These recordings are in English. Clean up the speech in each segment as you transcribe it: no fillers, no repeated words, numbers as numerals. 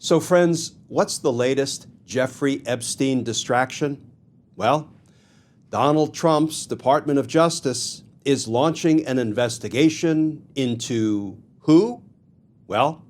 So friends, what's the latest Jeffrey Epstein distraction? Well, Donald Trump's Department of Justice is launching an investigation into who? Well,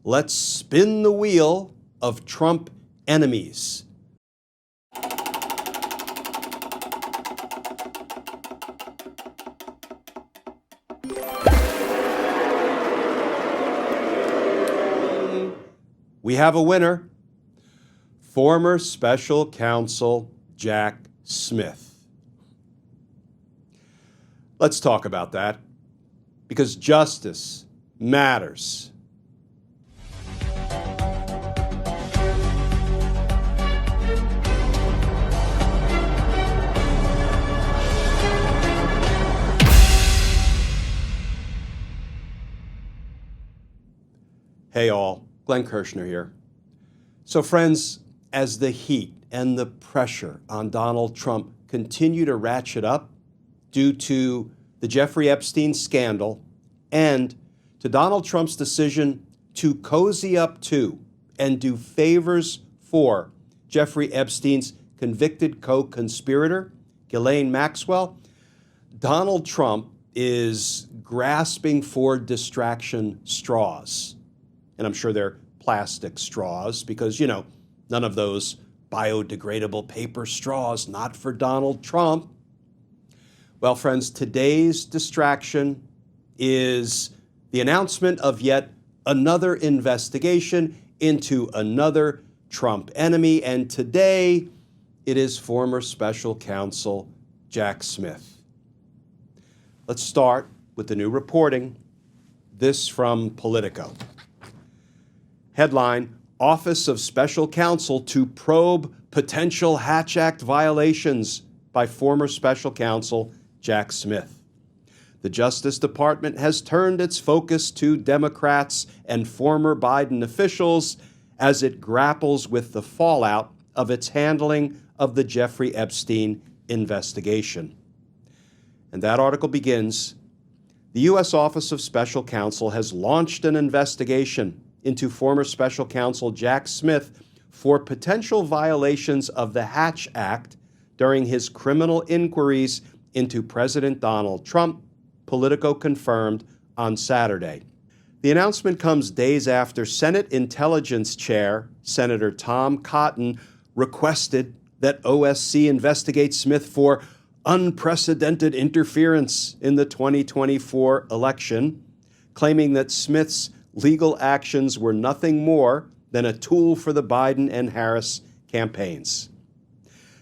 let's spin the wheel of Trump enemies. We have a winner, former Special Counsel Jack Smith. Let's talk about that, because justice matters. Hey all. Glenn Kirshner here. So friends, as the heat and the pressure on Donald Trump continue to ratchet up due to the Jeffrey Epstein scandal and to Donald Trump's decision to cozy up to and do favors for Jeffrey Epstein's convicted co-conspirator, Ghislaine Maxwell, Donald Trump is grasping for distraction straws. And I'm sure they're plastic straws because, none of those biodegradable paper straws, not for Donald Trump. Well, friends, today's distraction is the announcement of yet another investigation into another Trump enemy. And today it is former Special Counsel Jack Smith. Let's start with the new reporting. This from Politico. Headline, Office of Special Counsel to probe potential Hatch Act violations by former Special Counsel Jack Smith. The Justice Department has turned its focus to Democrats and former Biden officials as it grapples with the fallout of its handling of the Jeffrey Epstein investigation. And that article begins, the U.S. Office of Special Counsel has launched an investigation into former Special Counsel Jack Smith for potential violations of the Hatch Act during his criminal inquiries into President Donald Trump, Politico confirmed on Saturday. The announcement comes days after Senate Intelligence Chair Senator Tom Cotton requested that OSC investigate Smith for unprecedented interference in the 2024 election, claiming that Smith's legal actions were nothing more than a tool for the Biden and Harris campaigns.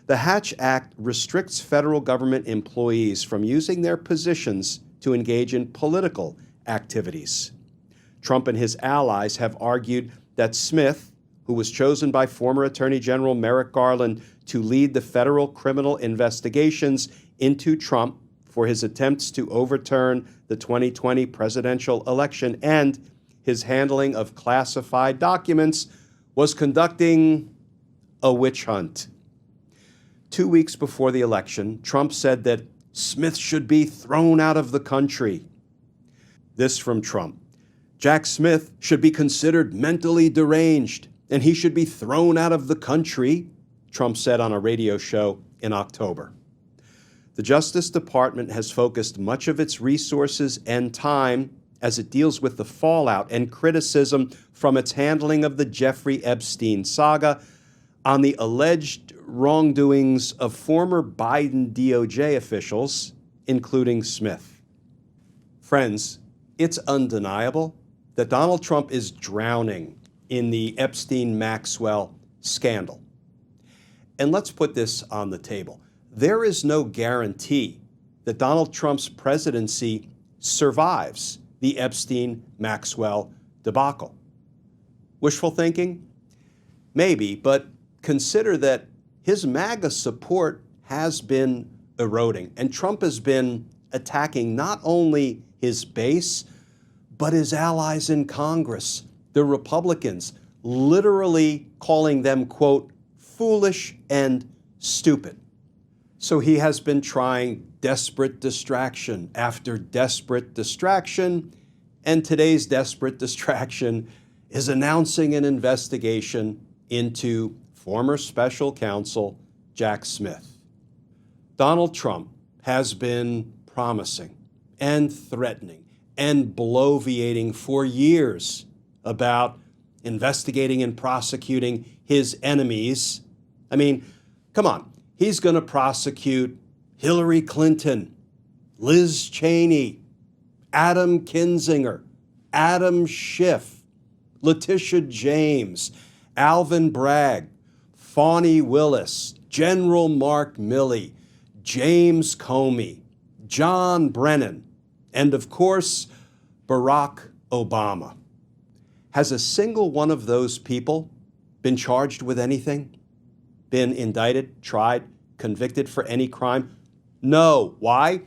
The Hatch Act restricts federal government employees from using their positions to engage in political activities. Trump and his allies have argued that Smith, who was chosen by former Attorney General Merrick Garland to lead the federal criminal investigations into Trump for his attempts to overturn the 2020 presidential election and his handling of classified documents, was conducting a witch hunt. 2 weeks before the election, Trump said that Smith should be thrown out of the country. This from Trump. Jack Smith should be considered mentally deranged, and he should be thrown out of the country, Trump said on a radio show in October. The Justice Department has focused much of its resources and time as it deals with the fallout and criticism from its handling of the Jeffrey Epstein saga on the alleged wrongdoings of former Biden DOJ officials, including Smith. Friends, it's undeniable that Donald Trump is drowning in the Epstein-Maxwell scandal. And let's put this on the table. There is no guarantee that Donald Trump's presidency survives the Epstein-Maxwell debacle. Wishful thinking? Maybe, but consider that his MAGA support has been eroding, and Trump has been attacking not only his base, but his allies in Congress, the Republicans, literally calling them, quote, foolish and stupid. So he has been trying desperate distraction after desperate distraction, and today's desperate distraction is announcing an investigation into former Special Counsel Jack Smith. Donald Trump has been promising and threatening and bloviating for years about investigating and prosecuting his enemies. I mean, come on, he's going to prosecute Hillary Clinton, Liz Cheney, Adam Kinzinger, Adam Schiff, Letitia James, Alvin Bragg, Fani Willis, General Mark Milley, James Comey, John Brennan, and of course, Barack Obama. Has a single one of those people been charged with anything? Been indicted, tried, convicted for any crime? No. Why?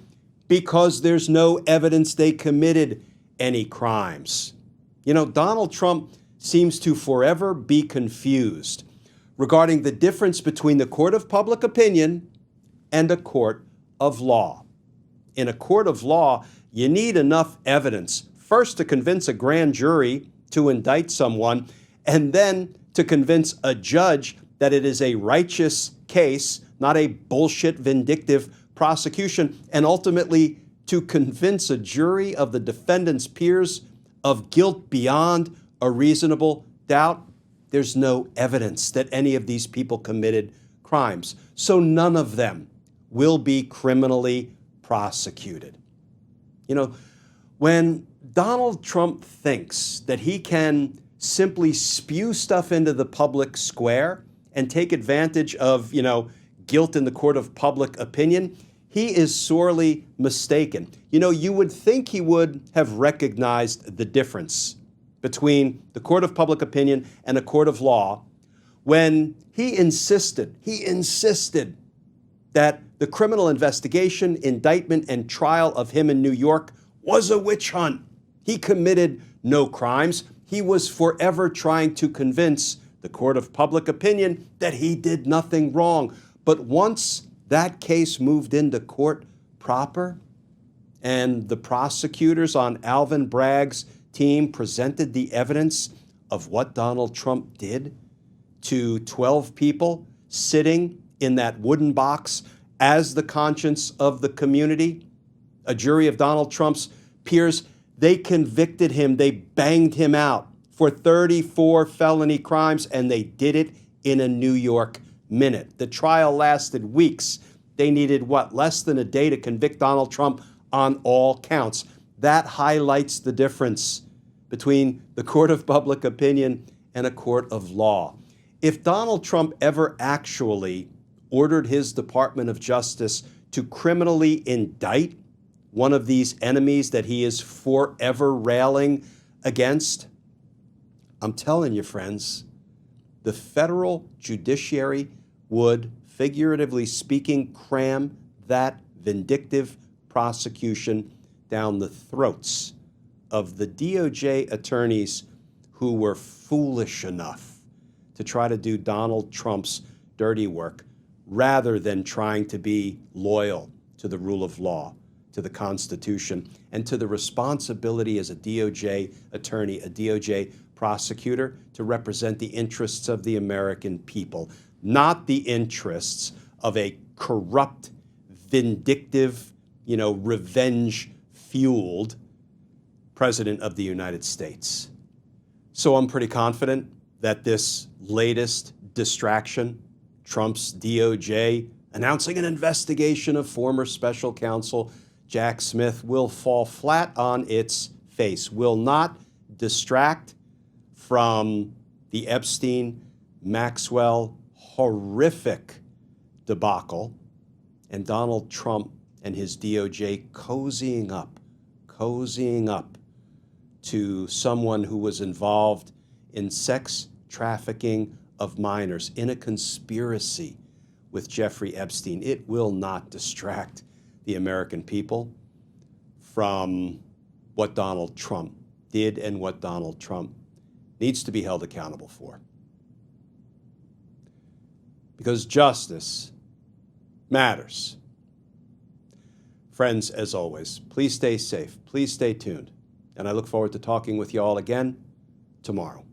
Because there's no evidence they committed any crimes. You know, Donald Trump seems to forever be confused regarding the difference between the court of public opinion and a court of law. In a court of law, you need enough evidence, first to convince a grand jury to indict someone, and then to convince a judge that it is a righteous case, not a bullshit vindictive prosecution, and ultimately to convince a jury of the defendant's peers of guilt beyond a reasonable doubt. There's no evidence that any of these people committed crimes, so none of them will be criminally prosecuted. You know, when Donald Trump thinks that he can simply spew stuff into the public square and take advantage of, guilt in the court of public opinion, he is sorely mistaken. You would think he would have recognized the difference between the court of public opinion and a court of law when he insisted that the criminal investigation, indictment, and trial of him in New York was a witch hunt. He committed no crimes. He was forever trying to convince the court of public opinion that he did nothing wrong. But once that case moved into court proper, and the prosecutors on Alvin Bragg's team presented the evidence of what Donald Trump did to 12 people sitting in that wooden box as the conscience of the community, a jury of Donald Trump's peers, they convicted him, they banged him out for 34 felony crimes, and they did it in a New York minute. The trial lasted weeks. They needed, less than a day to convict Donald Trump on all counts. That highlights the difference between the court of public opinion and a court of law. If Donald Trump ever actually ordered his Department of Justice to criminally indict one of these enemies that he is forever railing against, I'm telling you, friends, the federal judiciary would, figuratively speaking, cram that vindictive prosecution down the throats of the DOJ attorneys who were foolish enough to try to do Donald Trump's dirty work rather than trying to be loyal to the rule of law, to the Constitution, and to the responsibility as a DOJ attorney, a DOJ prosecutor, to represent the interests of the American people, not the interests of a corrupt, vindictive, revenge-fueled President of the United States. So I'm pretty confident that this latest distraction, Trump's DOJ announcing an investigation of former Special Counsel Jack Smith, will fall flat on its face, will not distract from the Epstein, Maxwell, horrific debacle, and Donald Trump and his DOJ cozying up to someone who was involved in sex trafficking of minors in a conspiracy with Jeffrey Epstein. It will not distract the American people from what Donald Trump did and what Donald Trump needs to be held accountable for. Because justice matters. Friends, as always, please stay safe. Please stay tuned. And I look forward to talking with you all again tomorrow.